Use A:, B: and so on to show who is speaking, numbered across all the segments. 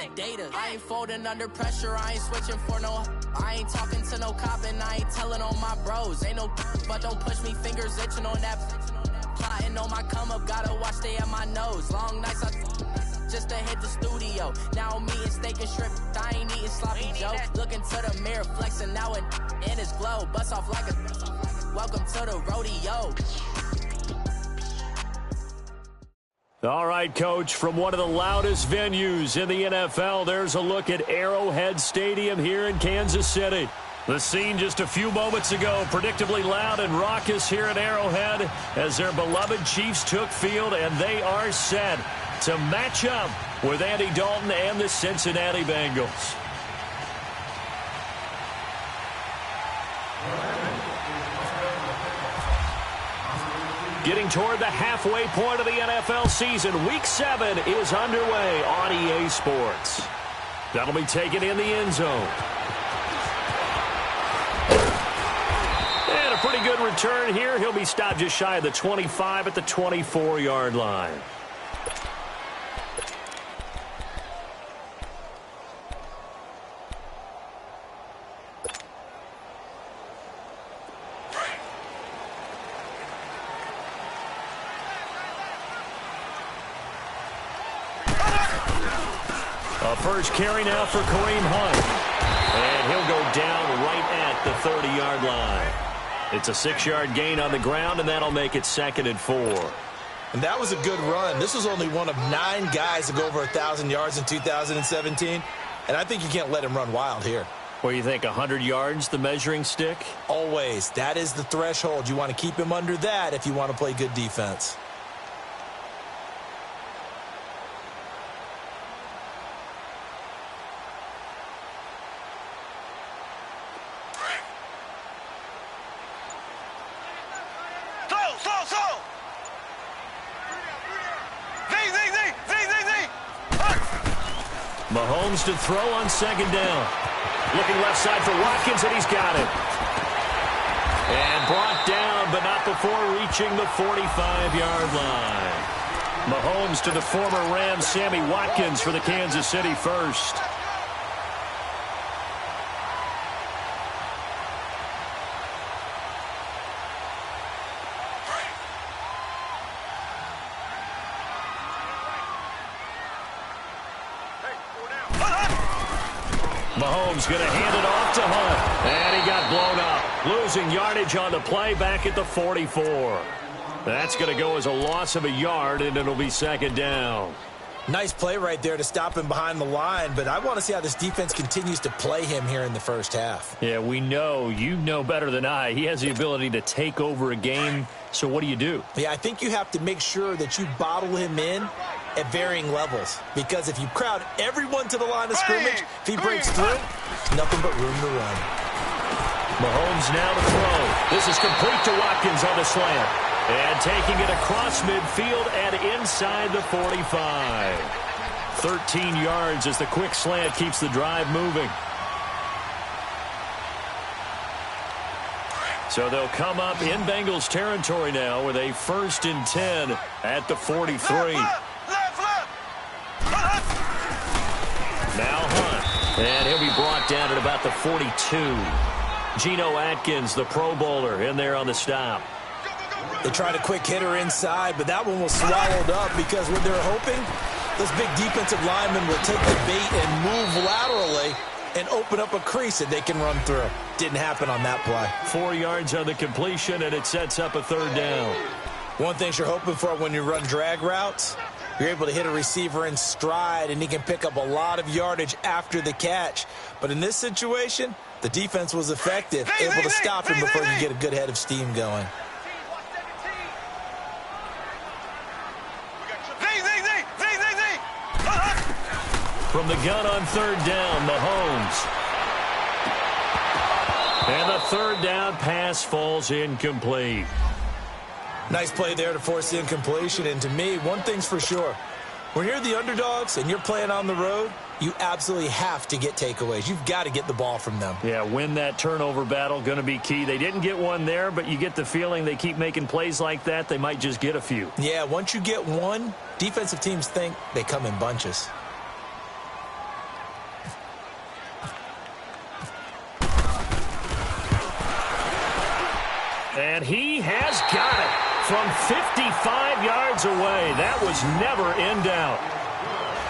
A: like data. I ain't folding under pressure, I ain't switching for no. I ain't talking to no cop and I ain't telling on my bros. Ain't no but don't push me, fingers itching on that. Plotting on my come up, gotta watch stay at my nose. Long nights I just to hit the studio. Now I'm eating steak and shrimp, I ain't eating sloppy Joe. Looking to the mirror, flexing now and in his glow. Bust off like a welcome to the rodeo.
B: All right, Coach, from one of the loudest venues in the NFL, there's a look at Arrowhead Stadium here in Kansas City. The scene just a few moments ago, predictably loud and raucous here at Arrowhead as their beloved Chiefs took field, and they are set to match up with Andy Dalton and the Cincinnati Bengals. Getting toward the halfway point of the NFL season, Week 7 is underway on EA Sports. That'll be taken in the end zone. And a pretty good return here. He'll be stopped just shy of the 25 at the 24-yard line. First carry now for Kareem Hunt. And he'll go down right at the 30-yard line. It's a 6-yard gain on the ground, and that'll make it 2nd and 4.
C: And that was a good run. This was only one of 9 guys to go over 1,000 yards in 2017. And I think you can't let him run wild here.
B: Well, you think 100 yards, the measuring stick?
C: Always. That is the threshold. You want to keep him under that if you want to play good defense.
B: Mahomes to throw on 2nd down. Looking left side for Watkins, and he's got it. And brought down, but not before reaching the 45-yard line. Mahomes to the former Ram, Sammy Watkins, for the Kansas City first. Mahomes going to hand it off to Hunt. And he got blown up. Losing yardage on the play back at the 44. That's going to go as a loss of a yard, and it'll be 2nd down.
C: Nice play right there to stop him behind the line, but I want to see how this defense continues to play him here in the first half.
B: Yeah, we know. You know better than I. He has the ability to take over a game, so what do?
C: Yeah, I think you have to make sure that you bottle him in at varying levels, because if you crowd everyone to the line of scrimmage, if he breaks through, nothing but room to run.
B: Mahomes now to throw. This is complete to Watkins on the slant. And taking it across midfield and inside the 45. 13 yards as the quick slant keeps the drive moving. So they'll come up in Bengals territory now with a 1st and 10 at the 43. Now Hunt. And he'll be brought down at about the 42. Geno Atkins, the Pro Bowler, in there on the stop.
C: They tried a quick hitter inside, but that one was swallowed up because what they're hoping, those big defensive linemen will take the bait and move laterally and open up a crease that they can run through. Didn't happen on that play.
B: 4 yards on the completion, and it sets up a 3rd down.
C: One thing you're hoping for when you run drag routes, you're able to hit a receiver in stride, and he can pick up a lot of yardage after the catch. But in this situation, the defense was effective, able to stop him before you get a good head of steam going.
B: From the gun on 3rd down, Mahomes. And the 3rd down pass falls incomplete.
C: Nice play there to force the incompletion. And to me, one thing's for sure. When you're the underdogs and you're playing on the road, you absolutely have to get takeaways. You've got to get the ball from them.
B: Yeah, win that turnover battle, going to be key. They didn't get one there, but you get the feeling they keep making plays like that, they might just get a few.
C: Yeah, once you get one, defensive teams think they come in bunches.
B: And he has got it from 55 yards away. That was never in doubt.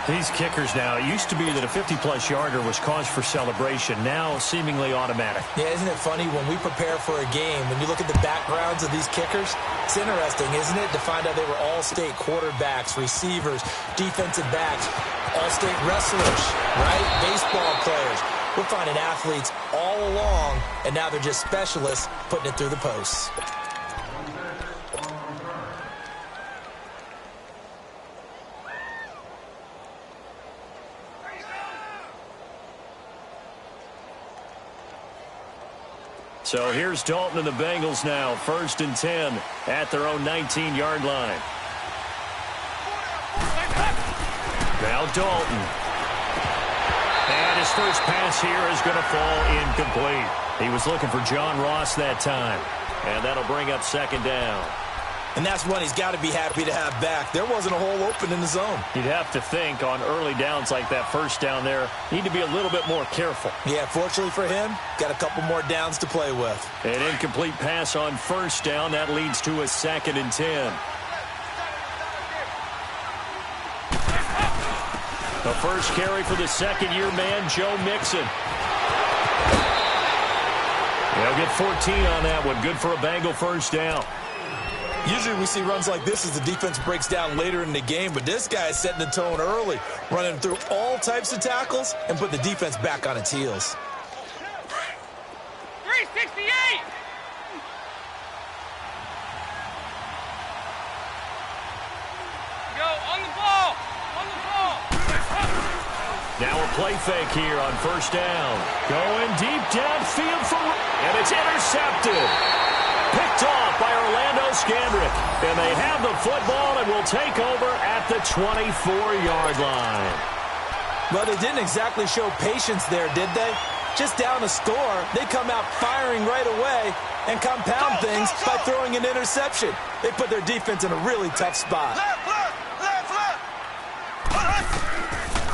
B: These kickers now, it used to be that a 50-plus yarder was cause for celebration. Now seemingly automatic.
C: Yeah, isn't it funny when we prepare for a game, when you look at the backgrounds of these kickers, it's interesting, isn't it, to find out they were all-state quarterbacks, receivers, defensive backs, all-state wrestlers, right? Baseball players. We're finding athletes all along, and now they're just specialists putting it through the posts.
B: So here's Dalton and the Bengals now, 1st and 10 at their own 19-yard line. Now Dalton. And his first pass here is going to fall incomplete. He was looking for John Ross that time. And that'll bring up 2nd down.
C: And that's one he's got to be happy to have back. There wasn't a hole open in the zone.
B: You'd have to think on early downs like that, first down there, need to be a little bit more careful.
C: Yeah, fortunately for him, got a couple more downs to play with.
B: An incomplete pass on 1st down. That leads to a 2nd and 10. The first carry for the second-year man, Joe Mixon. They'll get 14 on that one. Good for a Bengal first down.
C: Usually we see runs like this as the defense breaks down later in the game, but this guy is setting the tone early, running through all types of tackles and put the defense back on its heels.
D: 368! Go, on the ball! On the ball!
B: Now a play fake here on 1st down. Going deep downfield and it's intercepted. Picked off by Orlando Scandrick. And they have the football and will take over at the 24-yard line.
C: Well, they didn't exactly show patience there, did they? Just down a score, they come out firing right away and compound things by throwing an interception. They put their defense in a really tough spot.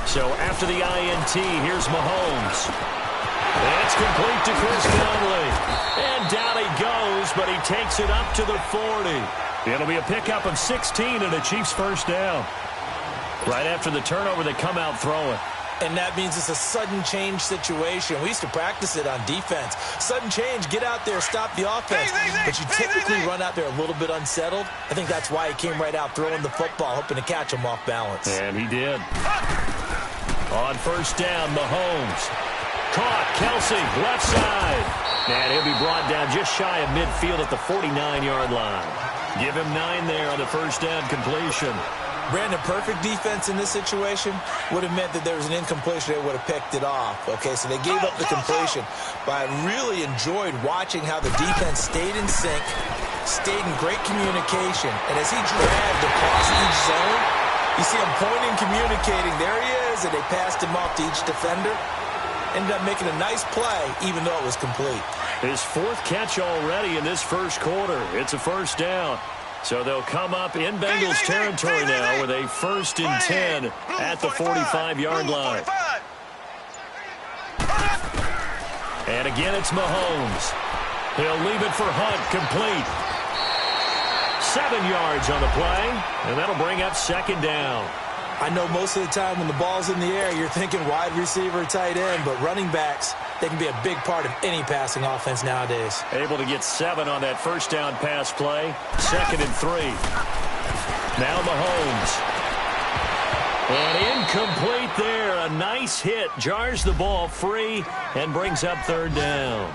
B: So after the INT, here's Mahomes. It's complete to Chris Conley. And down he goes, but he takes it up to the 40. It'll be a pickup of 16 and a Chiefs first down. Right after the turnover, they come out throwing.
C: And that means it's a sudden change situation. We used to practice it on defense. Sudden change, get out there, stop the offense. But you typically run out there a little bit unsettled. I think that's why he came right out throwing the football, hoping to catch him off balance.
B: And he did. On 1st down, Mahomes. Caught, Kelsey, left side. And he'll be brought down just shy of midfield at the 49-yard line. Give him 9 there on the 1st down completion.
C: Brandon, perfect defense in this situation would have meant that there was an incompletion. They would have picked it off. Okay, so they gave up the completion. But I really enjoyed watching how the defense stayed in sync, stayed in great communication. And as he dragged across each zone, you see him pointing, communicating. There he is, and they passed him off to each defender. Ended up making a nice play, even though it was complete.
B: His 4th catch already in this first quarter. It's a first down. So they'll come up in Bengals territory now with a 1st and 10 at the 45-yard line. And again, it's Mahomes. He'll leave it for Hunt, complete. 7 yards on the play, and that'll bring up 2nd down.
C: I know most of the time when the ball's in the air, you're thinking wide receiver, tight end, but running backs, they can be a big part of any passing offense nowadays.
B: Able to get 7 on that first down pass play. 2nd and 3. Now Mahomes. And incomplete there. A nice hit. Jars the ball free and brings up 3rd down.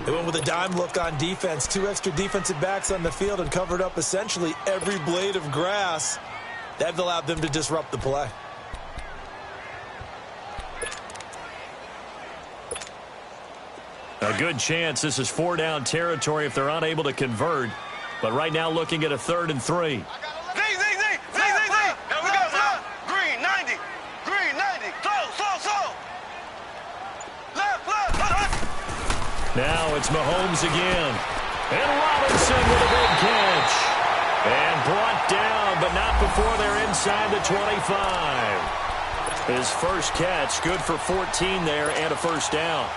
C: They went with a dime look on defense. 2 extra defensive backs on the field and covered up essentially every blade of grass. That allowed them to disrupt the play.
B: A good chance this is 4-down territory if they're unable to convert. But right now looking at a 3rd and 3.
D: Here we go, man. Green, 90. Green, 90. Slow. Left.
B: Now it's Mahomes again. And Robinson with a big catch. And brought down, but not before they're inside the 25. His first catch, good for 14 there and a first down.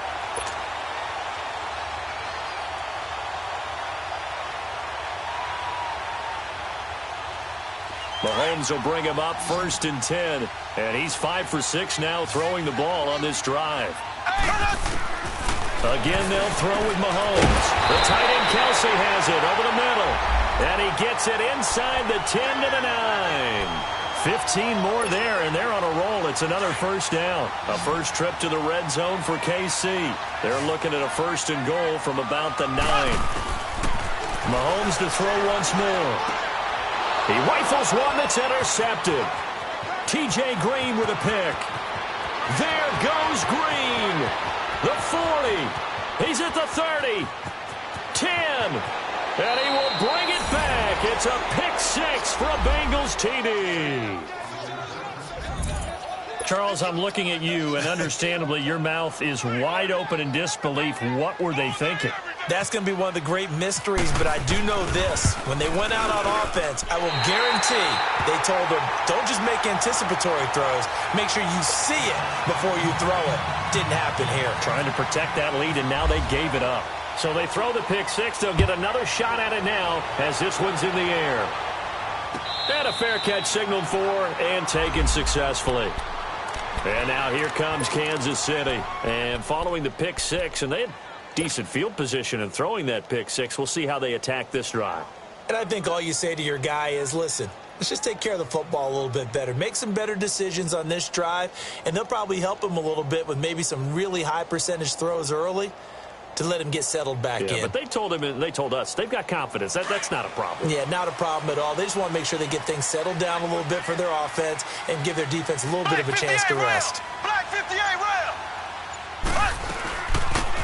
B: Mahomes will bring him up 1st and 10. And he's 5 for 6 now throwing the ball on this drive. Again, they'll throw with Mahomes. The tight end Kelsey has it over the middle. And he gets it inside the 10 to the 9. 15 more there, and they're on a roll. It's another 1st down. A first trip to the red zone for KC. They're looking at a 1st and goal from about the 9. Mahomes to throw once more. He rifles one that's intercepted. T.J. Green with a pick. There goes Green. The 40. He's at the 30. 10. And he will bring it back. It's a pick 6 for a Bengals TD. Charles, I'm looking at you, and understandably your mouth is wide open in disbelief. What were they thinking?
C: That's going to be one of the great mysteries, but I do know this. When they went out on offense, I will guarantee they told them, don't just make anticipatory throws. Make sure you see it before you throw it. Didn't happen here.
B: Trying to protect that lead, and now they gave it up. So they throw the pick 6. They'll get another shot at it now as this one's in the air. And a fair catch signaled for and taken successfully. And now here comes Kansas City. And following the pick 6, and they had decent field position in throwing that pick 6. We'll see how they attack this drive.
C: And I think all you say to your guy is, listen, let's just take care of the football a little bit better. Make some better decisions on this drive, and they'll probably help him a little bit with maybe some really high percentage throws early to let him get settled back in.
B: But they told him and they told us they've got confidence. That's not a problem.
C: Yeah, not a problem at all. They just want to make sure they get things settled down a little bit for their offense and give their defense a little bit of a chance to rest.
D: Black 58 rail.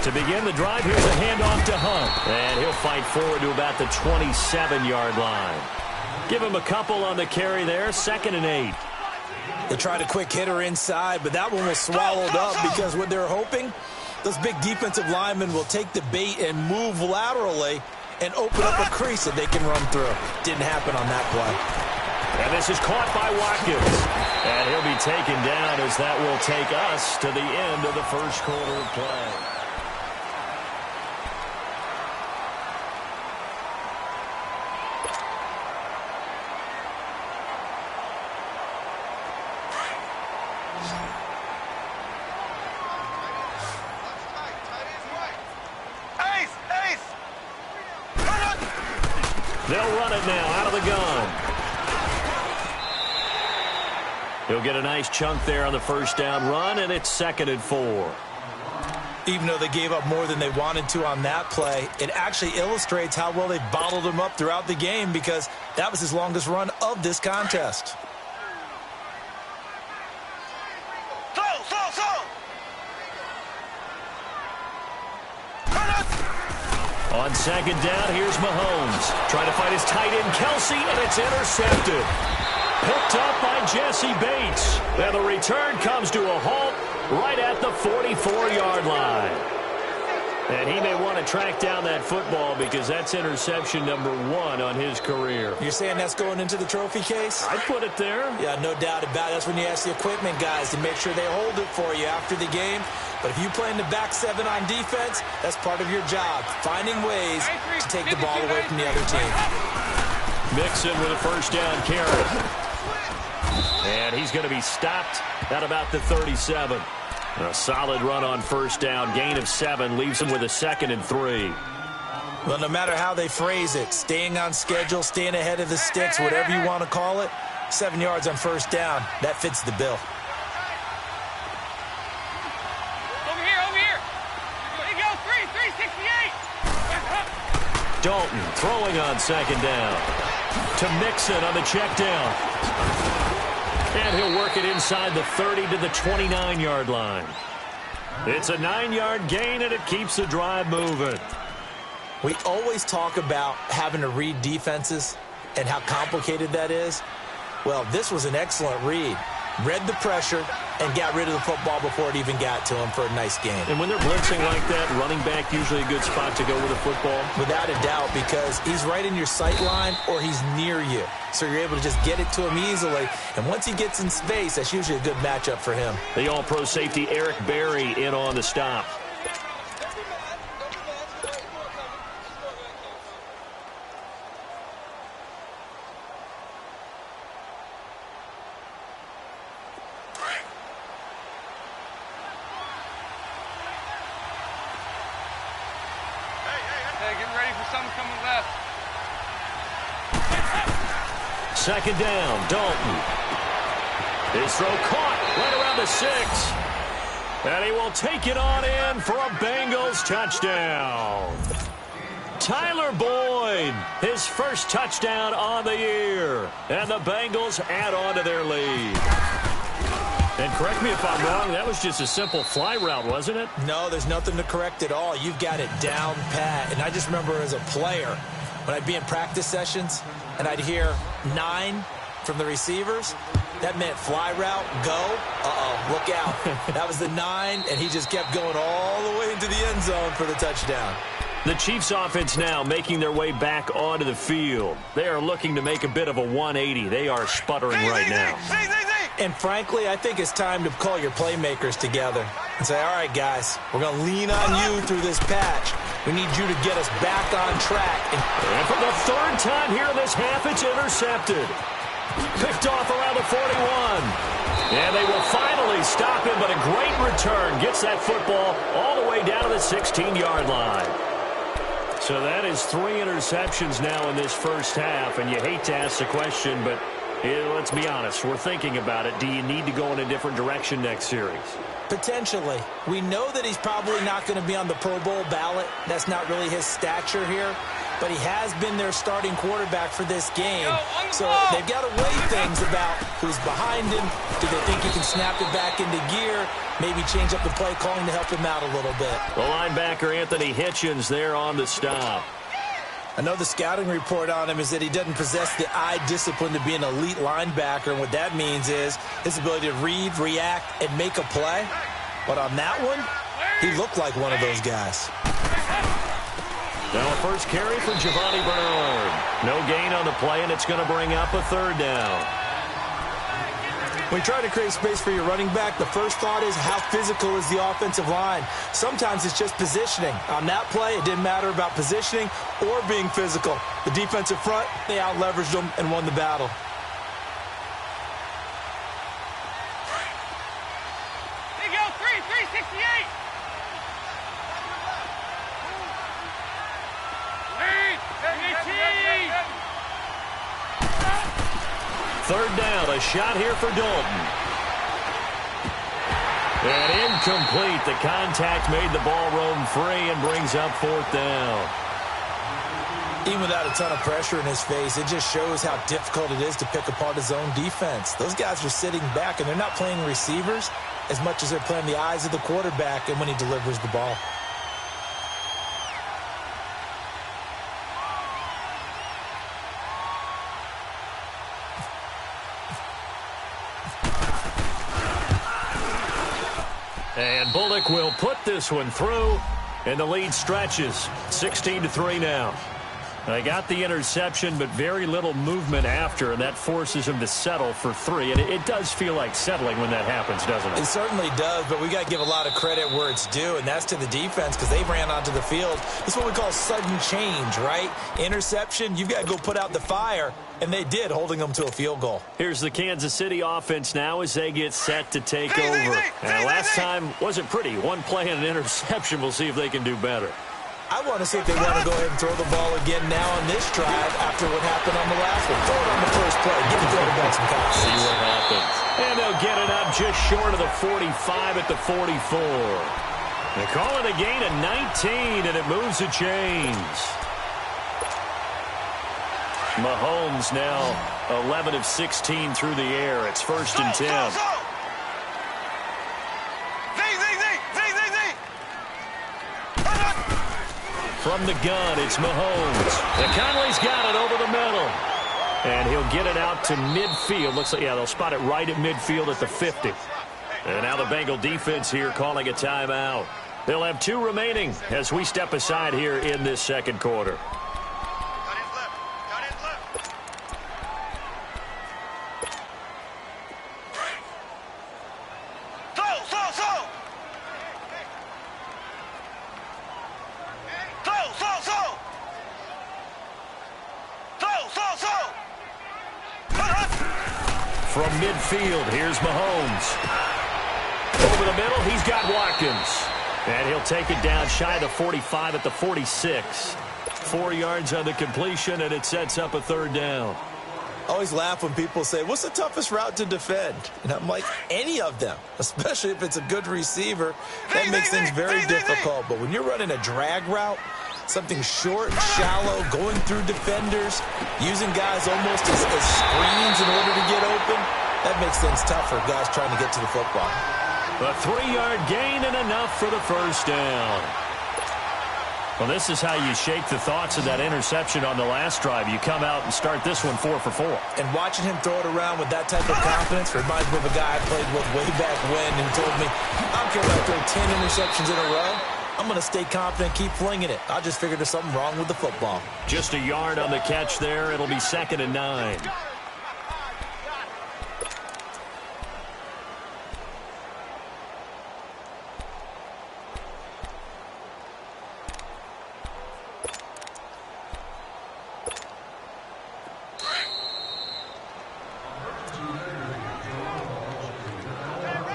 B: To begin the drive, here's a handoff to Hunt. And he'll fight forward to about the 27-yard line. Give him a couple on the carry there. 2nd and 8.
C: They tried a quick hitter inside, but that one was swallowed up because what they're hoping, those big defensive linemen will take the bait and move laterally and open up a crease that they can run through. Didn't happen on that play.
B: And this is caught by Watkins. And he'll be taken down as that will take us to the end of the first quarter of play. They'll run it now out of the gun. He'll get a nice chunk there on the 1st down run, and it's 2nd and 4.
C: Even though they gave up more than they wanted to on that play, it actually illustrates how well they bottled him up throughout the game because that was his longest run of this contest.
B: On 2nd down, here's Mahomes. Trying to find his tight end, Kelsey, and it's intercepted. Picked up by Jesse Bates. And the return comes to a halt right at the 44-yard line. And he may want to track down that football because that's interception number 1 on his career.
C: You're saying that's going into the trophy case?
B: I'd put it there.
C: Yeah, no doubt about it. That's when you ask the equipment guys to make sure they hold it for you after the game. But if you play in the back 7 on defense, that's part of your job, finding ways to take the ball away from the other team.
B: Mixon with a 1st down carry. And he's going to be stopped at about the 37. A solid run on 1st down. Gain of 7 leaves him with a 2nd and 3.
C: Well, no matter how they phrase it, staying on schedule, staying ahead of the sticks, whatever you want to call it, 7 yards on 1st down, that fits the bill.
D: Over here. There you go, 368.
B: Dalton throwing on 2nd down. To Mixon on the check down. And he'll work it inside the 30 to the 29-yard line. It's a 9-yard gain, and it keeps the drive moving.
C: We always talk about having to read defenses and how complicated that is. Well, this was an excellent read. Read the pressure and got rid of the football before it even got to him for a nice game.
B: And when they're blitzing like that, running back usually a good spot to go with a football?
C: Without a doubt, because he's right in your sight line or he's near you. So you're able to just get it to him easily. And once he gets in space, that's usually a good matchup for him.
B: The all-pro safety Eric Berry in on the stop.
D: get ready for something coming left.
B: Second down, Dalton. His throw caught right around the 6. And he will take it on in for a Bengals touchdown. Tyler Boyd, his first touchdown on the year. And the Bengals add on to their lead. And correct me if I'm wrong, that was just a simple fly route, wasn't it?
C: No, there's nothing to correct at all. You've got it down pat. And I just remember as a player, when I'd be in practice sessions and I'd hear 9 from the receivers, that meant fly route, go, look out. That was the 9, and he just kept going all the way into the end zone for the touchdown.
B: The Chiefs offense now making their way back onto the field. They are looking to make a bit of a 180. They are sputtering right now.
C: And frankly, I think it's time to call your playmakers together and say, all right, guys, we're going to lean on you through this patch. We need you to get us back on track.
B: And for the third time here in this half, it's intercepted. Picked off around the 41. And they will finally stop him, but a great return gets that football all the way down to the 16-yard line. So that is 3 interceptions now in this first half, and you hate to ask the question, but let's be honest, we're thinking about it. Do you need to go in a different direction next series?
C: Potentially. We know that he's probably not going to be on the Pro Bowl ballot. That's not really his stature here. But he has been their starting quarterback for this game. So they've got to weigh things about who's behind him. Do they think he can snap it back into gear? Maybe change up the play calling to help him out a little bit.
B: The linebacker, Anthony Hitchens, there on the stop.
C: I know the scouting report on him is that he doesn't possess the eye discipline to be an elite linebacker. And what that means is his ability to read, react, and make a play. But on that one, he looked like one of those guys.
B: Now a first carry for Giovanni Bernard. No gain on the play, and it's going to bring up a third down.
C: When you try to create space for your running back, the first thought is how physical is the offensive line. Sometimes it's just positioning. On that play, it didn't matter about positioning or being physical. The defensive front, they out-leveraged them and won the battle.
D: There you go, 368.
B: Third down, a shot here for Dalton. And incomplete. The contact made the ball roam free and brings up fourth down.
C: Even without a ton of pressure in his face, it just shows how difficult it is to pick apart his own defense. Those guys are sitting back, and they're not playing receivers as much as they're playing the eyes of the quarterback and when he delivers the ball.
B: And Bullock will put this one through, and the lead stretches. 16-3 now. They got the interception, but very little movement after, and that forces him to settle for 3. And it does feel like settling when that happens, doesn't it?
C: It certainly does, but we got to give a lot of credit where it's due, and that's to the defense because they ran onto the field. It's what we call sudden change, right? Interception, you've got to go put out the fire, and they did, holding them to a field goal.
B: Here's the Kansas City offense now as they get set to take over. And last time wasn't pretty. One play and an interception. We'll see if they can do better.
C: I want to see if they want to go ahead and throw the ball again now on this drive after what happened on the last one. Throw it on the first play. Give the quarterback some confidence.
B: See what happens. And they'll get it up just short of the 45 at the 44. They call it a gain of 19, and it moves the chains. Mahomes now 11 of 16 through the air. It's 1st and 10. From the gun, it's Mahomes. And Conley's got it over the middle. And he'll get it out to midfield. Looks like, yeah, they'll spot it right at midfield at the 50. And now the Bengal defense here calling a timeout. They'll have 2 remaining as we step aside here in this second quarter. From midfield, here's Mahomes. Over the middle, he's got Watkins. And he'll take it down shy of the 45 at the 46. 4 yards on the completion, and it sets up a 3rd down.
C: I always laugh when people say, what's the toughest route to defend? And I'm like, any of them, especially if it's a good receiver. That makes things very difficult. But when you're running a drag route, something short, shallow, going through defenders, using guys almost as screens in order to get open, that makes things tough for guys trying to get to the football.
B: A 3-yard gain and enough for the 1st down. Well, this is how you shake the thoughts of that interception on the last drive. You come out and start this one 4 for 4.
C: And watching him throw it around with that type of confidence reminds me of a guy I played with way back when and told me, I don't care if I throw 10 interceptions in a row. I'm going to stay confident, keep flinging it. I just figured there's something wrong with the football.
B: Just a yard on the catch there. It'll be 2nd and 9.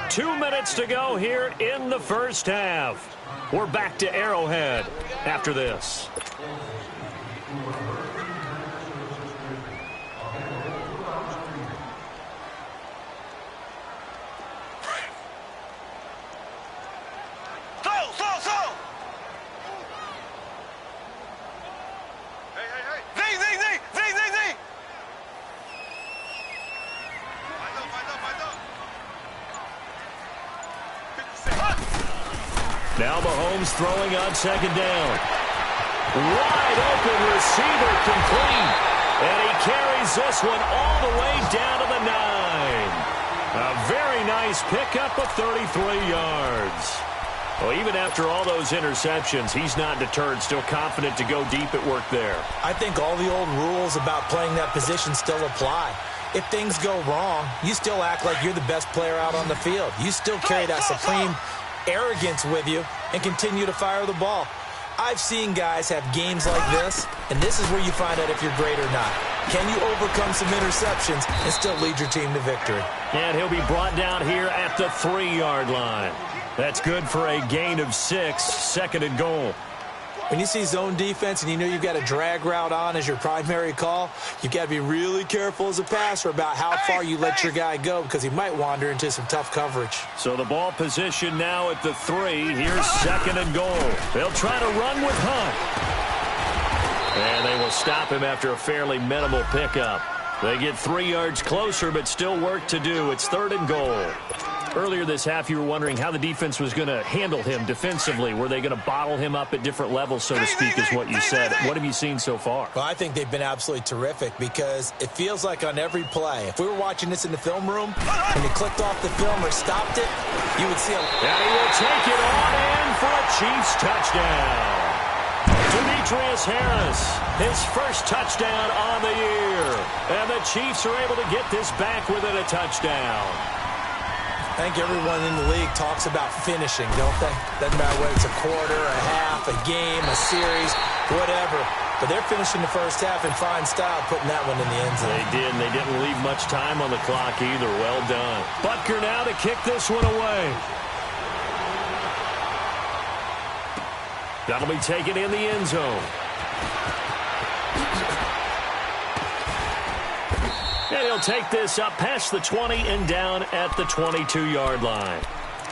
B: Two minutes to go here in the 1st half. We're back to Arrowhead after this. Now Mahomes throwing on 2nd down. Wide open receiver complete. And he carries this one all the way down to the 9. A very nice pickup of 33 yards. Well, even after all those interceptions, he's not deterred, still confident to go deep at work there.
C: I think all the old rules about playing that position still apply. If things go wrong, you still act like you're the best player out on the field. You still carry that supreme arrogance with you and continue to fire the ball. I've seen guys have games like this, and this is where you find out if you're great or not. Can you overcome some interceptions and still lead your team to victory?
B: And he'll be brought down here at the 3-yard line. That's good for a gain of 6, 2nd and goal.
C: When you see zone defense and you know you've got a drag route on as your primary call, you've got to be really careful as a passer about how far you let your guy go because he might wander into some tough coverage.
B: So the ball position now at the 3. Here's 2nd and goal. They'll try to run with Hunt. And they will stop him after a fairly minimal pickup. They get 3 yards closer, but still work to do. It's 3rd and goal. Earlier this half, you were wondering how the defense was going to handle him defensively. Were they going to bottle him up at different levels, so to speak, is what you said. What have you seen so far?
C: Well, I think they've been absolutely terrific because it feels like on every play, if we were watching this in the film room and you clicked off the film or stopped it, you would see a...
B: And he will take it on in for a Chiefs touchdown. Demetrius Harris, his first touchdown on the year. And the Chiefs are able to get this back within a touchdown.
C: I think everyone in the league talks about finishing, don't they? Doesn't matter whether it's a quarter, a half, a game, a series, whatever. But they're finishing the first half in fine style, putting that one in the end zone.
B: They did, and they didn't leave much time on the clock either. Well done. Butker now to kick this one away. That'll be taken in the end zone. And he'll take this up past the 20 and down at the 22-yard line.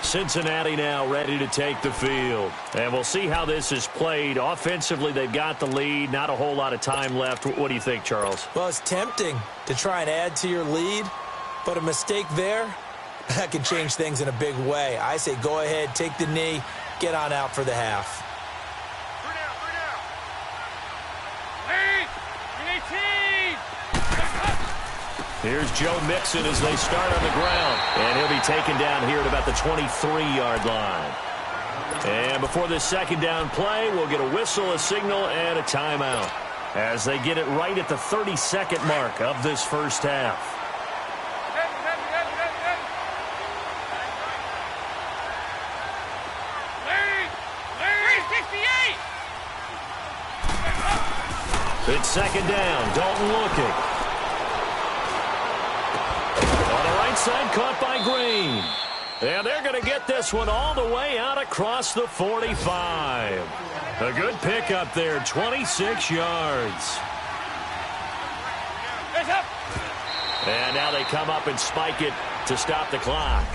B: Cincinnati now ready to take the field. And we'll see how this is played. Offensively, they've got the lead. Not a whole lot of time left. What do you think, Charles?
C: Well, it's tempting to try and add to your lead, but a mistake there, that can change things in a big way. I say go ahead, take the knee, get on out for the half.
B: Here's Joe Mixon as they start on the ground. And he'll be taken down here at about the 23-yard line. And before this 2nd down play, we'll get a whistle, a signal, and a timeout as they get it right at the 32nd mark of this first half. It's 2nd down. Dalton looking. Side caught by Green. And they're going to get this one all the way out across the 45. A good pickup there, 26 yards. And now they come up and spike it to stop the clock.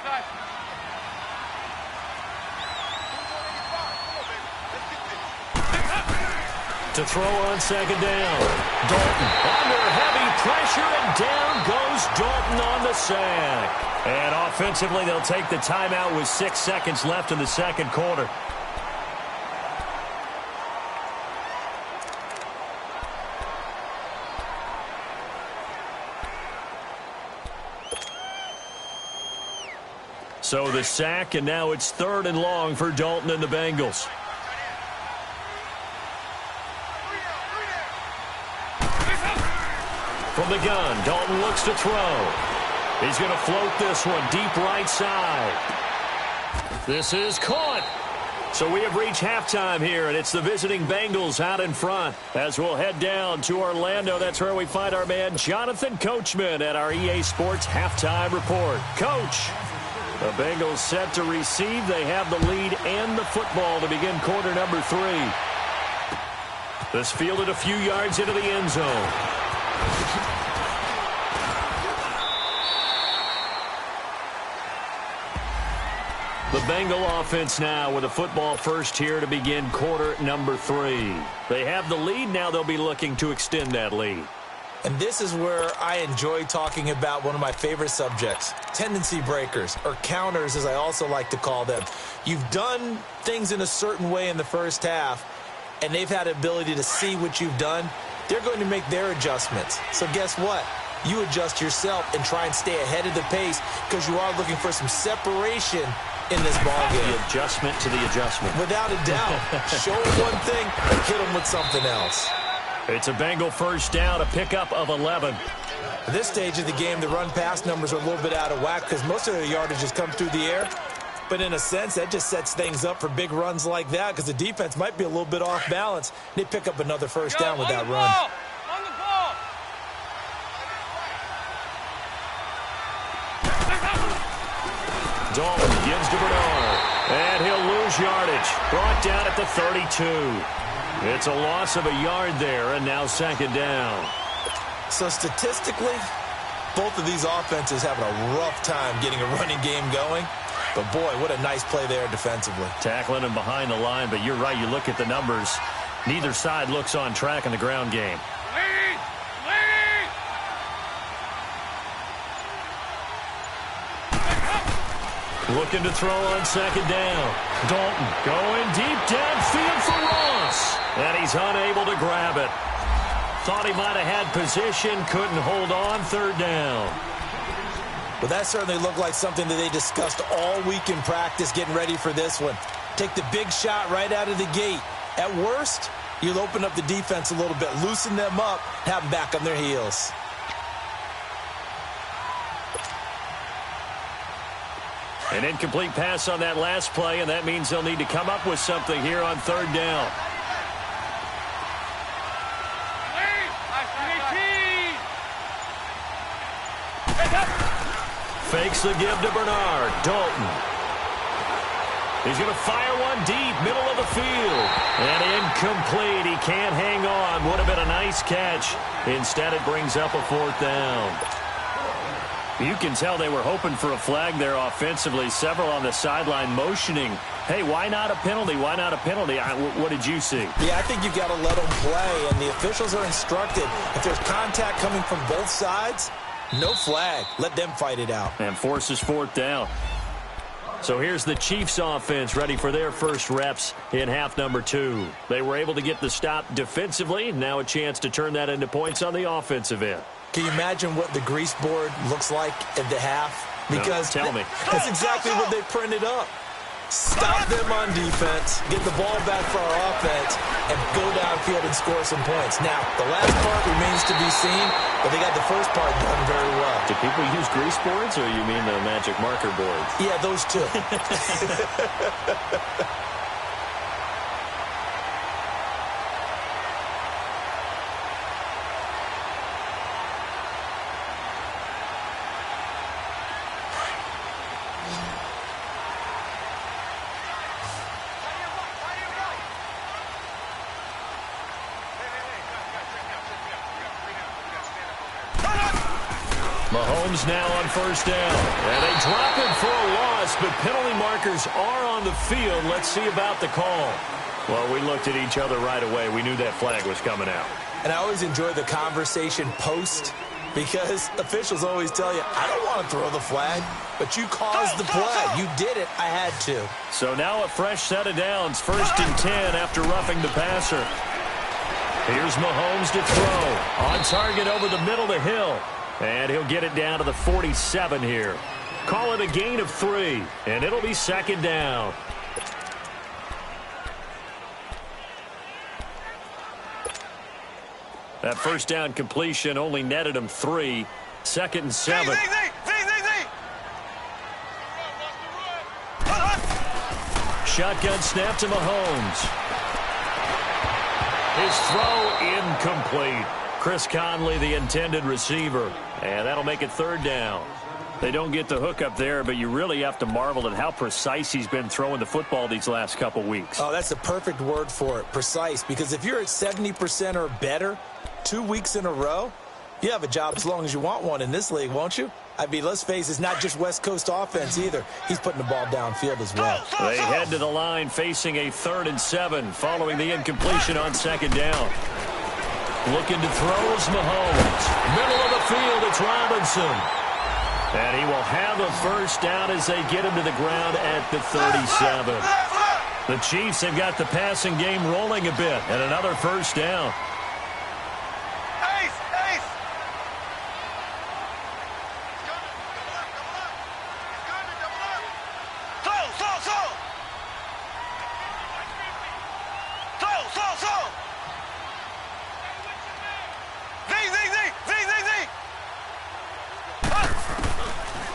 D: Nice.
B: To throw on second down. Dalton under heavy pressure, and down goes Dalton on the sack. And offensively, they'll take the timeout with 6 seconds left in the second quarter. So the sack, and now it's 3rd and long for Dalton and the Bengals. From the gun, Dalton looks to throw. He's going to float this one deep right side. This is caught. So we have reached halftime here, and it's the visiting Bengals out in front. As we'll head down to Orlando, that's where we find our man Jonathan Coachman at our EA Sports Halftime Report. Coach, the Bengals set to receive. They have the lead and the football to begin quarter number 3. This fielded a few yards into the end zone. The Bengal offense now with a football first here to begin quarter number 3. They have the lead. Now they'll be looking to extend that lead.
C: And this is where I enjoy talking about one of my favorite subjects, tendency breakers, or counters as I also like to call them. You've done things in a certain way in the first half, and they've had the ability to see what you've done. They're going to make their adjustments. So guess what? You adjust yourself and try and stay ahead of the pace because you are looking for some separation in this ballgame.
B: The adjustment to the adjustment.
C: Without a doubt. Show them one thing and hit them with something else.
B: It's a Bengal first down, a pickup of 11.
C: At this stage of the game, the run-pass numbers are a little bit out of whack because most of their yardage has come through the air. But in a sense, that just sets things up for big runs like that because the defense might be a little bit off balance. They pick up another first down with that run.
D: On the ball.
B: Dalton gives to Bernard, and he'll lose yardage. Brought down at the 32. It's a loss of a yard there, and now second down.
C: So statistically, both of these offenses having a rough time getting a running game going. But, boy, what a nice play there defensively.
B: Tackling him behind the line, but you're right. You look at the numbers. Neither side looks on track in the ground game.
D: Lead!
B: Looking to throw on second down. Dalton going deep downfield for Ross. And he's unable to grab it. Thought he might have had position, couldn't hold on, third down.
C: Well, that certainly looked like something that they discussed all week in practice getting ready for this one. Take the big shot right out of the gate. At worst, you'll open up the defense a little bit, loosen them up, have them back on their heels.
B: An incomplete pass on that last play, and that means they'll need to come up with something here on third down. Fakes the give to Bernard. Dalton. He's going to fire one deep, middle of the field. And incomplete. He can't hang on. Would have been a nice catch. Instead, it brings up a fourth down. You can tell they were hoping for a flag there offensively. Several on the sideline motioning. Hey, why not a penalty? Why not a penalty? What did you see?
C: Yeah, I think you've got to let them play. And the officials are instructed, if there's contact coming from both sides, no flag. Let them fight it out.
B: And forces fourth down. So here's the Chiefs offense ready for their first reps in half number 2. They were able to get the stop defensively. Now a chance to turn that into points on the offensive end.
C: Can you imagine what the grease board looks like at the half? Because
B: no, tell me.
C: That's exactly what they printed up. stop them on defense, get the ball back for our offense, and go downfield and score some points. Now, the last part remains to be seen, but they got the first part done very well.
B: Do people use grease boards, or you mean the magic marker boards?
C: Yeah, those two.
B: Mahomes now on first down. And they drop it for a loss, but penalty markers are on the field. Let's see about the call. Well, we looked at each other right away. We knew that flag was coming out.
C: And I always enjoy the conversation post, because officials always tell you, I don't want to throw the flag, but you caused the play. You did it. I had to.
B: So now a fresh set of downs. 1st and 10 after roughing the passer. Here's Mahomes to throw. On target over the middle to Hill. And he'll get it down to the 47 here. Call it a gain of 3, and it'll be 2nd down. That first down completion only netted him 3. 2nd and 7. Shotgun snap to Mahomes. His throw incomplete. Chris Conley, the intended receiver. And that'll make it 3rd down. They don't get the hook up there, but you really have to marvel at how precise he's been throwing the football these last couple weeks.
C: Oh, that's the perfect word for it, precise. Because if you're at 70% or better 2 weeks in a row, you have a job as long as you want one in this league, won't you? I mean, let's face it, it's not just West Coast offense either. He's putting the ball downfield as well.
B: They head to the line facing a 3rd and 7 following the incompletion on 2nd down. Looking to throw is Mahomes. Middle of the field, it's Robinson. And he will have a first down as they get him to the ground at the 37. The Chiefs have got the passing game rolling a bit, and another first down.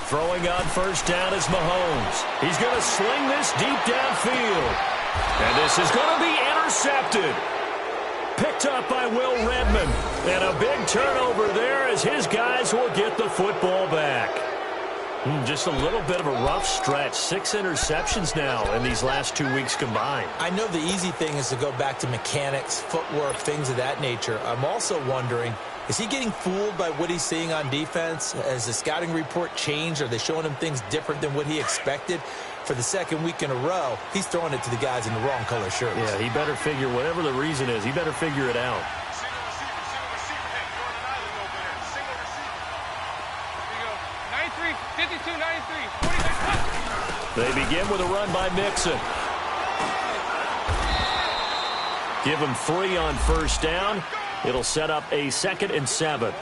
B: Throwing on first down is Mahomes. He's going to sling this deep downfield. And this is going to be intercepted. Picked up by Will Redmond. And a big turnover there as his guys will get the football back. Just a little bit of a rough stretch. 6 interceptions now in these last 2 weeks combined.
C: I know the easy thing is to go back to mechanics, footwork, things of that nature. I'm also wondering, is he getting fooled by what he's seeing on defense? Has the scouting report changed? Are they showing him things different than what he expected? For the 2nd week in a row, he's throwing it to the guys in the wrong color shirts.
B: Yeah, he better figure, whatever the reason is, he better figure it out. They begin with a run by Mixon. Give him 3 on first down. It'll set up a 2nd and 7.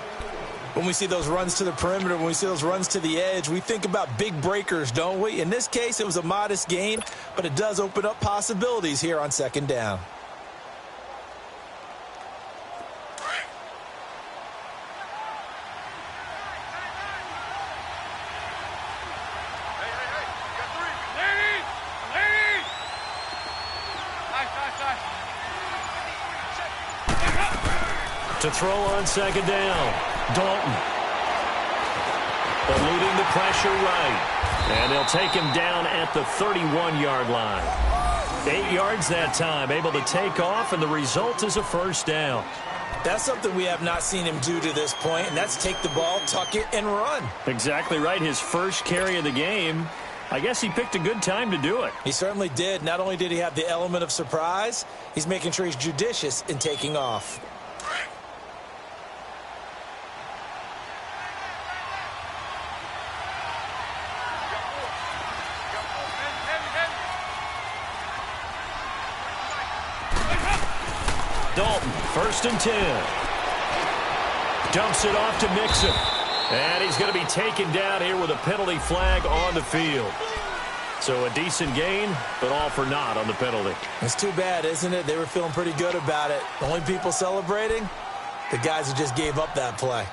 C: When we see those runs to the perimeter, when we see those runs to the edge, we think about big breakers, don't we? In this case, it was a modest gain, but it does open up possibilities here on 2nd down.
B: To throw on 2nd down, Dalton. Eluding the pressure right. And they'll take him down at the 31-yard line. 8 yards that time, able to take off, and the result is a first down.
C: That's something we have not seen him do to this point, and that's take the ball, tuck it, and run.
B: Exactly right. His first carry of the game. I guess he picked a good time to do it.
C: He certainly did. Not only did he have the element of surprise, he's making sure he's judicious in taking off.
B: Dalton, 1st and 10. Dumps it off to Mixon. And he's going to be taken down here with a penalty flag on the field. So a decent gain, but all for naught on the penalty.
C: It's too bad, isn't it? They were feeling pretty good about it. The only people celebrating, the guys who just gave up that play.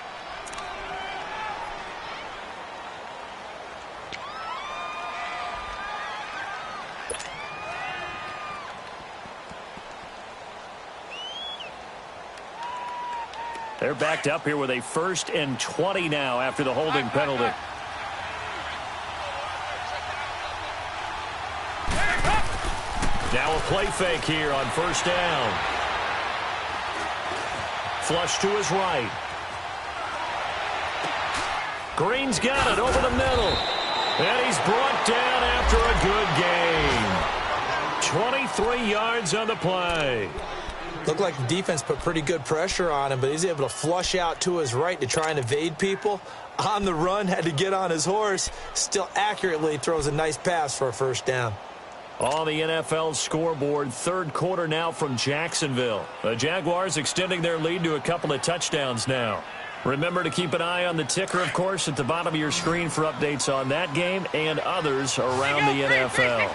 B: They're backed up here with a 1st and 20 now after the holding penalty. Now a play fake here on 1st down. Flush to his right. Green's got it over the middle. And he's brought down after a good game. 23 yards on the play.
C: Looked like the defense put pretty good pressure on him, but he's able to flush out to his right to try and evade people. On the run, had to get on his horse. Still accurately throws a nice pass for a 1st down.
B: On the NFL scoreboard, 3rd quarter now from Jacksonville. The Jaguars extending their lead to a couple of touchdowns now. Remember to keep an eye on the ticker, of course, at the bottom of your screen for updates on that game and others around the NFL.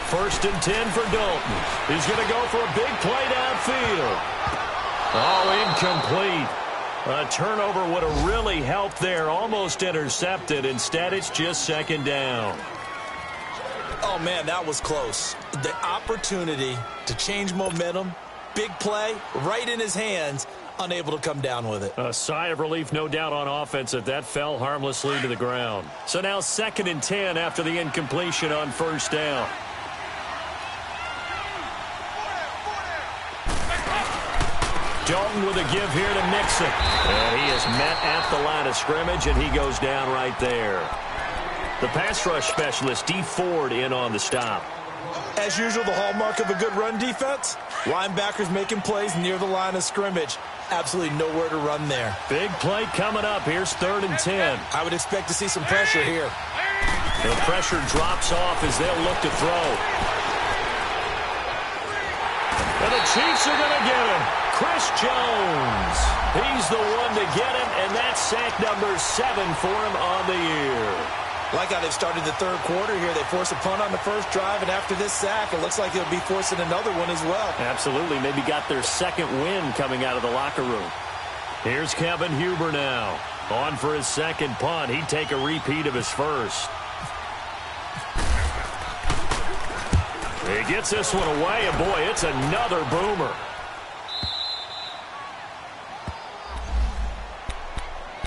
B: 1st and 10 for Dalton. He's going to go for a big play downfield. Oh, incomplete. A turnover would have really helped there. Almost intercepted. Instead, it's just 2nd down.
C: Oh, man, that was close. The opportunity to change momentum, big play, right in his hands, unable to come down with it.
B: A sigh of relief, no doubt, on offense that fell harmlessly to the ground. So now 2nd and 10 after the incompletion on 1st down. Dalton with a give here to Mixon. And he is met at the line of scrimmage, and he goes down right there. The pass rush specialist, D. Ford, in on the stop.
C: As usual, the hallmark of a good run defense, linebackers making plays near the line of scrimmage. Absolutely nowhere to run there.
B: Big play coming up. Here's 3rd and 10.
C: I would expect to see some pressure here.
B: The pressure drops off as they'll look to throw. And the Chiefs are going to get him. Chris Jones. He's the one to get him, and that's sack number 7 for him on the year.
C: Like how they've started the 3rd quarter here. They force a punt on the 1st drive, and after this sack, it looks like they'll be forcing another one as well.
B: Absolutely. Maybe got their 2nd win coming out of the locker room. Here's Kevin Huber now. On for his 2nd punt. He'd take a repeat of his 1st. He gets this one away, and boy, it's another boomer.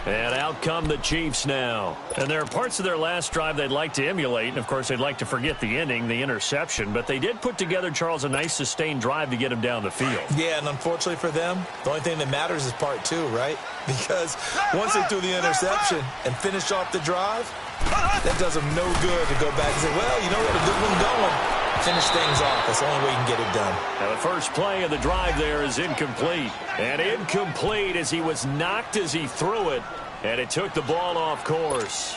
B: And out come the Chiefs now. And there are parts of their last drive they'd like to emulate. And, of course, they'd like to forget the ending, the interception. But they did put together, Charles, a nice sustained drive to get him down the field.
C: Yeah, and unfortunately for them, the only thing that matters is part 2, right? Because once they threw the interception and finished off the drive, that does them no good to go back and say, well, you know what, a good one going. Finish things off. That's the only way you can get it done.
B: Now the first play of the drive there is incomplete. And incomplete as he was knocked as he threw it. And it took the ball off course.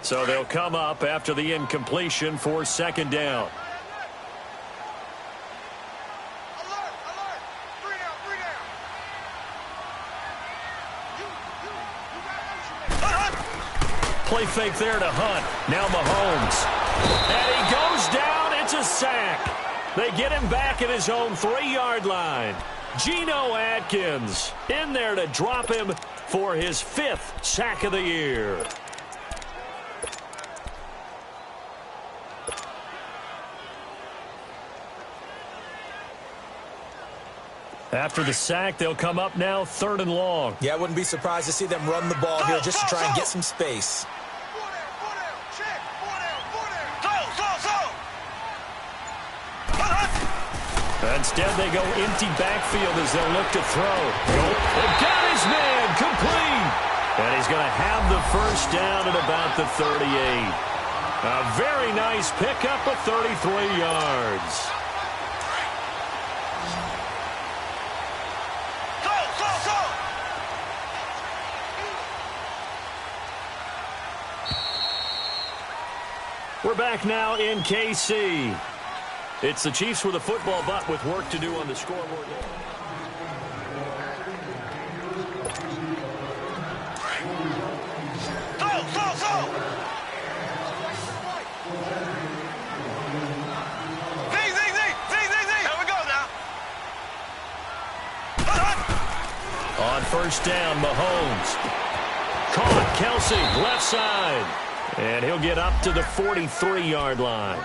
B: So they'll come up after the incompletion for 2nd down. Play fake there to Hunt. Now Mahomes. And he goes down. It's a sack. They get him back at his own 3-yard line. Geno Atkins in there to drop him for his 5th sack of the year. After the sack, they'll come up now 3rd and long.
C: Yeah, I wouldn't be surprised to see them run the ball here just to try and get some space.
B: Instead, they go empty backfield as they'll look to throw. They've got his man complete. And he's going to have the 1st down at about the 38. A very nice pickup of 33 yards. We're back now in KC. It's the Chiefs with a football, but with work to do on the scoreboard. first down. Mahomes. Caught. Kelsey, left side. And he'll get up to the 43-yard line.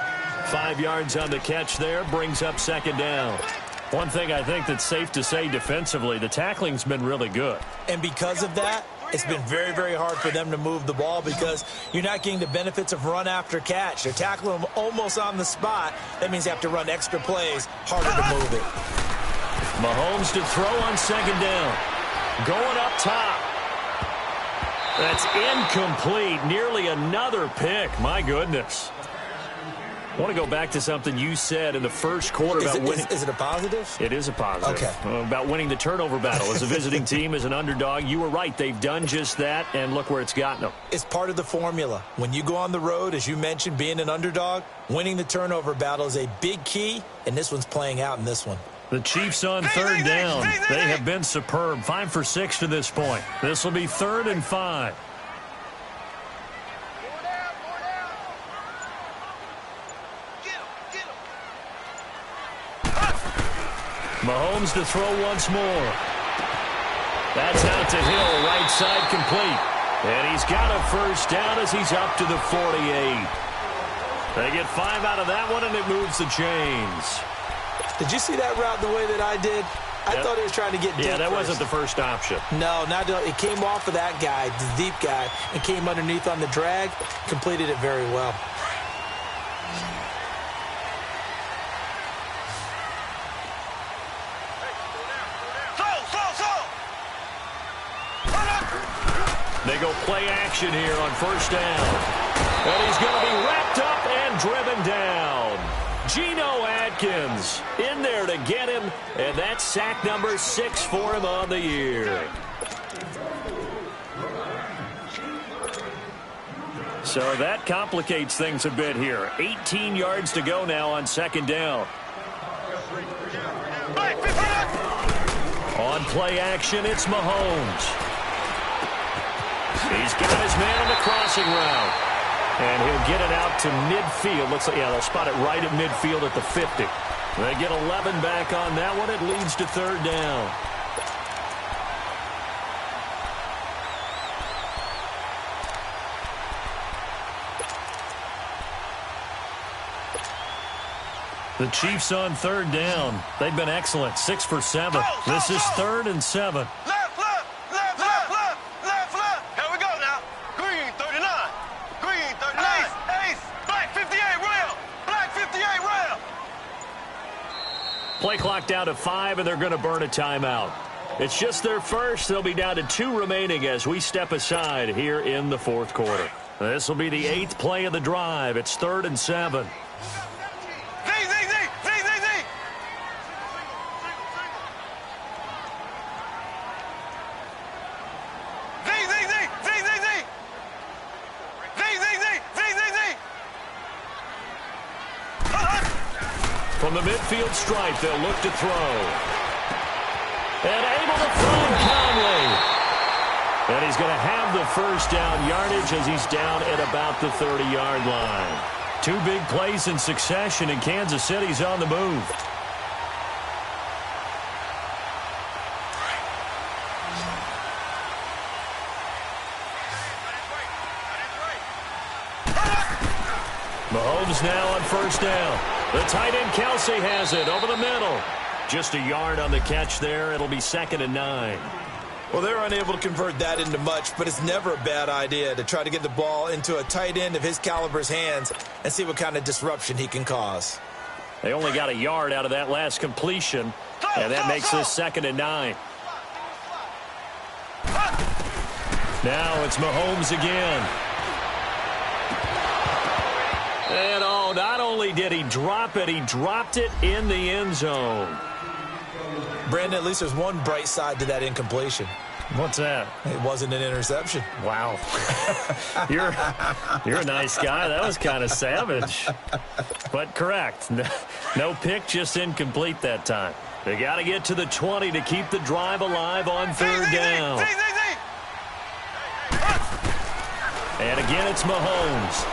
B: 5 yards on the catch there, brings up second down. One thing I think that's safe to say defensively, the tackling's been really good.
C: And because of that, it's been very, very hard for them to move the ball because you're not getting the benefits of run after catch. They're tackling them almost on the spot. That means they have to run extra plays, harder to move it.
B: Mahomes to throw on second down. Going up top. That's incomplete. Nearly another pick. My goodness. I want to go back to something you said in the first quarter about winning.
C: Is it a positive?
B: It is a positive.
C: Okay.
B: About winning the turnover battle. As a visiting team, as an underdog, you were right. They've done just that, and look where it's gotten them.
C: It's part of the formula. When you go on the road, as you mentioned, being an underdog, winning the turnover battle is a big key, and this one's playing out in this one.
B: The Chiefs on third down. They have been superb. 5 for 6 to this point. This will be 3rd and 5. Mahomes to throw once more. That's out to Hill, right side complete. And he's got a first down as he's up to the 48. They get 5 out of that one, and it moves the chains.
C: Did you see that route the way that I did? I thought he was trying to get deep.
B: Yeah, that
C: first.
B: wasn't the first option.
C: No, it came off of that guy, the deep guy, and came underneath on the drag, completed it very well.
B: They go play action here on first down. And he's going to be wrapped up and driven down. Geno Atkins in there to get him, and that's sack number 6 for him on the year. So that complicates things a bit here. 18 yards to go now on second down. On play action, it's Mahomes. He's got his man on the crossing route. And he'll get it out to midfield. Looks like, yeah, they'll spot it right at midfield at the 50. They get 11 back on that one. It leads to third down. The Chiefs on third down. They've been excellent. 6 for 7. This is 3rd and 7. Play clock down to 5, and they're going to burn a timeout. It's just their first. They'll be down to 2 remaining as we step aside here in the 4th quarter. This will be the 8th play of the drive. It's 3rd and 7. From the midfield stripe, they'll look to throw. And able to throw Conley. And he's going to have the first down yardage as he's down at about the 30-yard line. 2 big plays in succession, and Kansas City's on the move. Mahomes now on first down. The tight end Kelsey has it over the middle. Just a yard on the catch there. It'll be 2nd and 9.
C: Well, they're unable to convert that into much, but it's never a bad idea to try to get the ball into a tight end of his caliber's hands and see what kind of disruption he can cause.
B: They only got a yard out of that last completion, and that makes this 2nd and 9. Now it's Mahomes again. And not only did he drop it, he dropped it in the end zone.
C: Brandon, at least there's one bright side to that incompletion.
B: What's that?
C: It wasn't an interception.
B: Wow. You're a nice guy. That was kind of savage. But correct. No pick, just incomplete that time. They got to get to the 20 to keep the drive alive on third down. And again, it's Mahomes.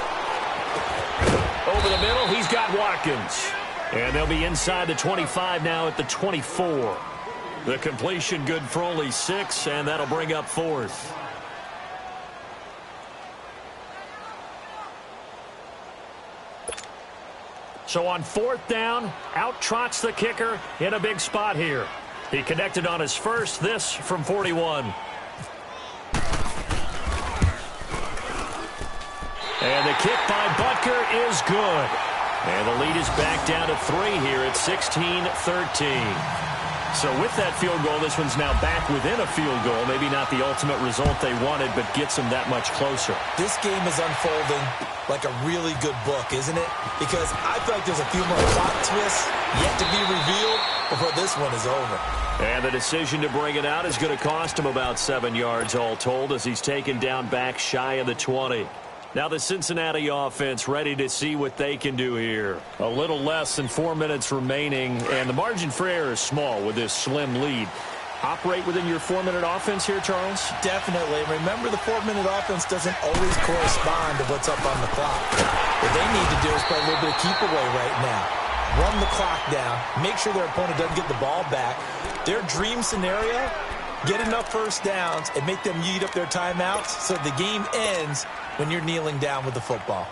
B: Over the middle, he's got Watkins. And they'll be inside the 25 now at the 24. The completion good for only 6, and that'll bring up 4th. So on 4th down, out trots the kicker in a big spot here. He connected on his first, this from 41. And the kick by Butker is good. And the lead is back down to 3 here at 16-13. So with that field goal, this one's now back within a field goal. Maybe not the ultimate result they wanted, but gets them that much closer.
C: This game is unfolding like a really good book, isn't it? Because I feel like there's a few more plot twists yet to be revealed before this one is over.
B: And the decision to bring it out is going to cost him about 7 yards all told as he's taken down back shy of the 20. Now the Cincinnati offense ready to see what they can do here. A little less than 4 minutes remaining, and the margin for error is small with this slim lead. Operate within your 4-minute offense here, Charles?
C: Definitely. Remember, the 4-minute offense doesn't always correspond to what's up on the clock. What they need to do is play a little bit of keep away right now. Run the clock down. Make sure their opponent doesn't get the ball back. Their dream scenario, get enough first downs and make them eat up their timeouts so the game ends when you're kneeling down with the football.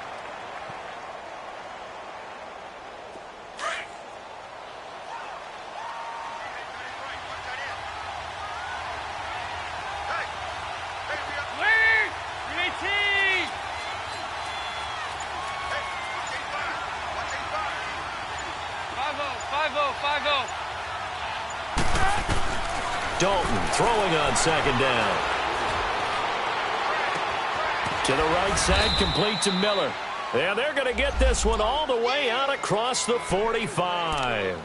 B: Dalton throwing on 2nd down. To the right side, complete to Miller. And they're going to get this one all the way out across the 45.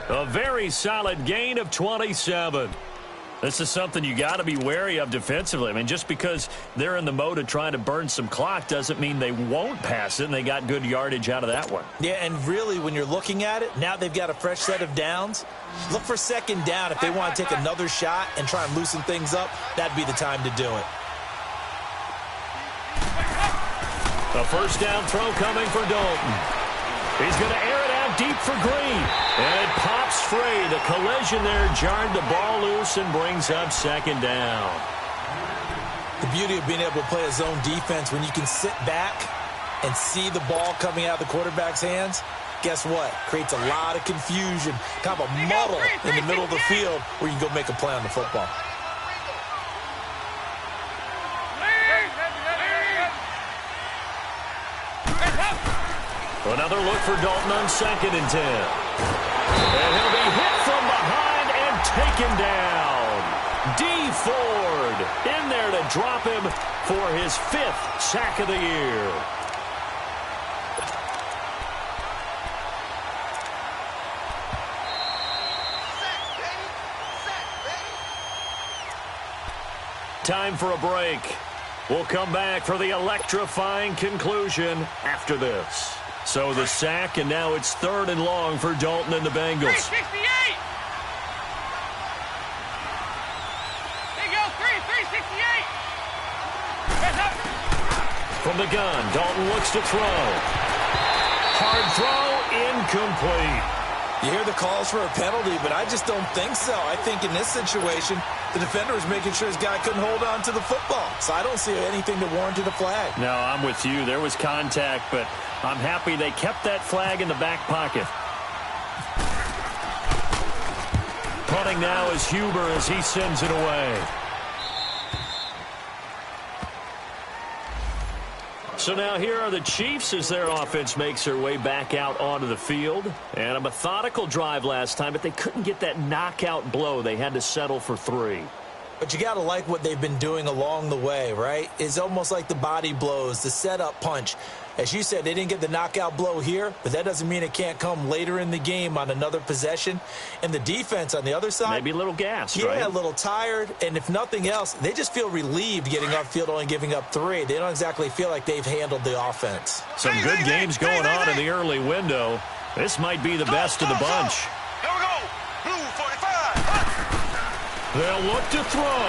B: A very solid gain of 27. This is something you got to be wary of defensively. I mean, just because they're in the mode of trying to burn some clock doesn't mean they won't pass it, and they got good yardage out of that one.
C: Yeah, and really, when you're looking at it, now they've got a fresh set of downs. Look for 2nd down. If they want to take another shot and try and loosen things up, that'd be the time to do it.
B: A 1st down throw coming for Dalton. He's going to air it out deep for Green. And it pops free. The collision there jarred the ball loose and brings up 2nd down.
C: The beauty of being able to play a zone defense when you can sit back and see the ball coming out of the quarterback's hands, guess what? Creates a lot of confusion, kind of a muddle in the middle of the field where you can go make a play on the football.
B: Another look for Dalton on 2nd and 10. And he'll be hit from behind and taken down. D. Ford in there to drop him for his 5th sack of the year. Time for a break. We'll come back for the electrifying conclusion after this. So the sack, and now it's 3rd and long for Dalton and the Bengals.
D: 368! There you go, 368!
B: From the gun, Dalton looks to throw. Hard throw, incomplete.
C: You hear the calls for a penalty, but I just don't think so. I think in this situation, the defender was making sure his guy couldn't hold on to the football. So I don't see anything to warrant a flag.
B: No, I'm with you. There was contact, but I'm happy they kept that flag in the back pocket. Punting now is Huber as he sends it away. So now here are the Chiefs as their offense makes their way back out onto the field. And a methodical drive last time, but they couldn't get that knockout blow. They had to settle for 3.
C: But you got to like what they've been doing along the way, right? It's almost like the body blows, the setup punch. As you said, they didn't get the knockout blow here, but that doesn't mean it can't come later in the game on another possession. And the defense on the other side,
B: maybe a little gassed,
C: yeah,
B: right?
C: A little tired. And if nothing else, they just feel relieved getting upfield, only giving up 3. They don't exactly feel like they've handled the offense.
B: Some good games going on in the early window. This might be the best of the bunch.
E: Here we go. Blue 45.
B: They'll look to throw.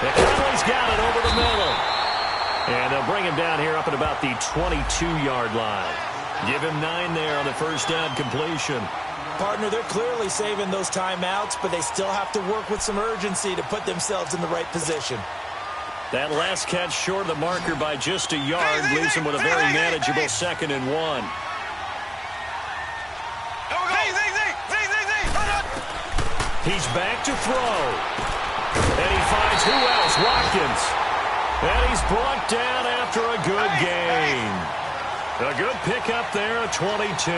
B: McConnell's got it over the middle. And they'll bring him down here up at about the 22-yard line. Give him 9 there on the 1st down completion.
C: Partner, they're clearly saving those timeouts, but they still have to work with some urgency to put themselves in the right position.
B: That last catch short of the marker by just a yard leaves them with a very manageable 2nd and 1. He's back to throw. And he finds who else? Watkins. And he's brought down after a good gain. A good pickup there at 22.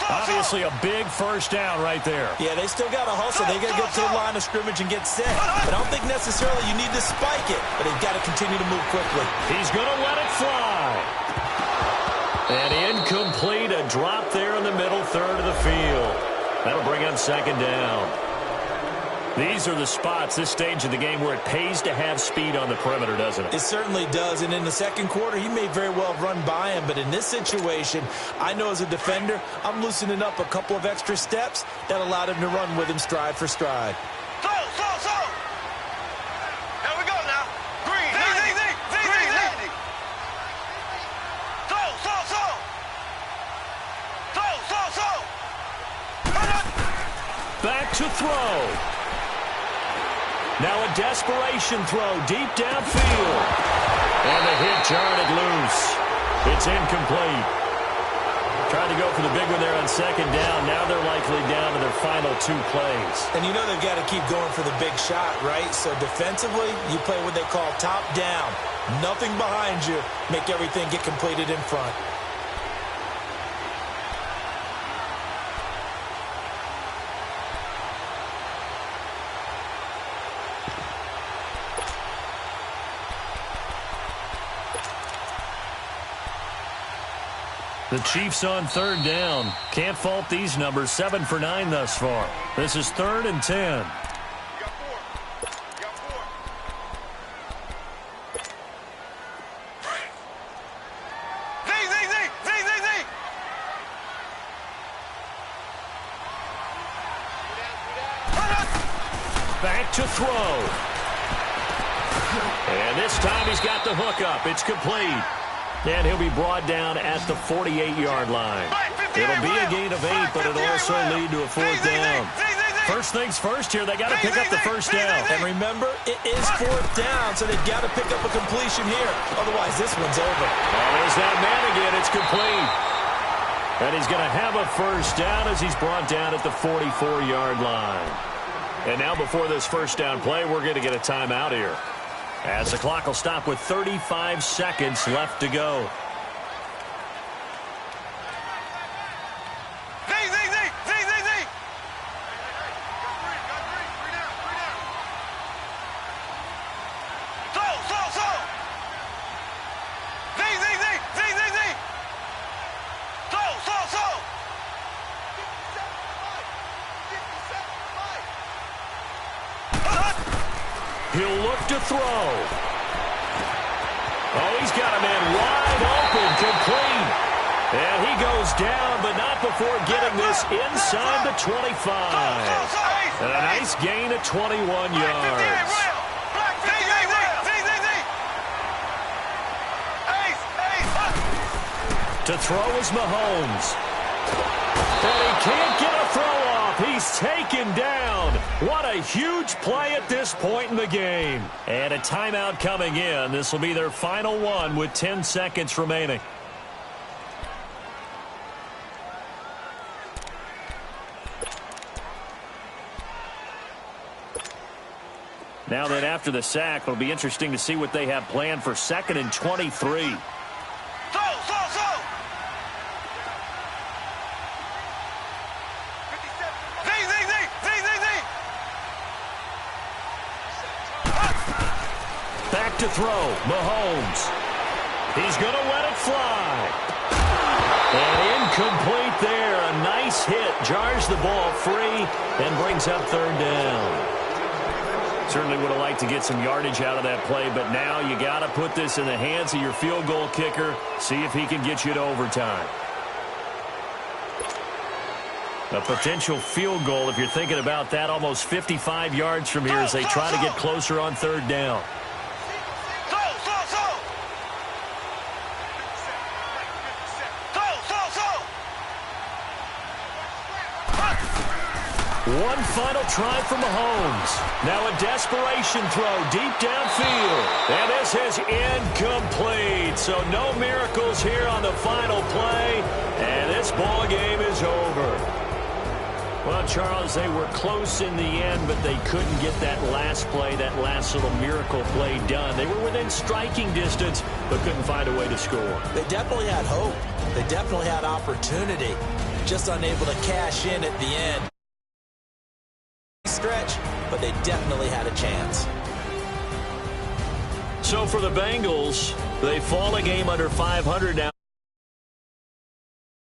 B: Obviously a big first down right there.
C: Yeah, they still got to hustle. They got to get to the line of scrimmage and get set. But I don't think necessarily you need to spike it, but they've got to continue to move quickly.
B: He's going to let it fly. And incomplete, a drop there in the middle third of the field. That'll bring up 2nd down. These are the spots, this stage of the game, where it pays to have speed on the perimeter, doesn't it?
C: It certainly does, and in the second quarter, he may very well run by him, but in this situation, I know as a defender, I'm loosening up a couple of extra steps that allowed him to run with him stride for stride.
D: There we go now. Green landing.
B: Back to throw. Now a desperation throw deep downfield. And the hit jarred it loose. It's incomplete. Tried to go for the big one there on 2nd down. Now they're likely down to their final 2 plays.
C: And you know they've got to keep going for the big shot, right? So defensively, you play what they call top down. Nothing behind you. Make everything get completed in front.
B: The Chiefs on 3rd down. Can't fault these numbers. 7 for 9 thus far. This is 3rd and 10. Back to throw. And this time he's got the hook up. It's complete. And he'll be brought down at the 48-yard line. It'll be a gain of 8, but it'll also lead to a 4th down. First things first here, they got to pick up the first down.
C: And remember, it is 4th down, so they've got to pick up a completion here. Otherwise, this one's over.
B: Oh, there's that man again. It's complete. And he's going to have a first down as he's brought down at the 44-yard line. And now before this first down play, we're going to get a timeout here, as the clock will stop with 35 seconds left to go. He'll look to throw. Oh, he's got a man wide open, complete. And he goes down, but not before getting this inside the 25. And a nice gain of 21 yards. To throw is Mahomes. And he can't get a throw off. He's taken down. What a huge play at this point in the game. And a timeout coming in. This will be their final one with 10 seconds remaining. Now that after the sack, it'll be interesting to see what they have planned for 2nd and 23. Back to throw, Mahomes. He's going to let it fly. And incomplete there. A nice hit. Jars the ball free and brings up 3rd down. Certainly would have liked to get some yardage out of that play, but now you got to put this in the hands of your field goal kicker. See if he can get you to overtime. A potential field goal, if you're thinking about that, almost 55 yards from here as they try to get closer on 3rd down. One final try for Mahomes. Now a desperation throw deep downfield. And this is incomplete. So no miracles here on the final play. And this ball game is over. Well, Charles, they were close in the end, but they couldn't get that last play, that last little miracle play done. They were within striking distance, but couldn't find a way to score.
C: They definitely had hope. They definitely had opportunity. Just unable to cash in at the end. Stretch, but they definitely had a chance.
B: So for the Bengals, they fall a game under 500 now.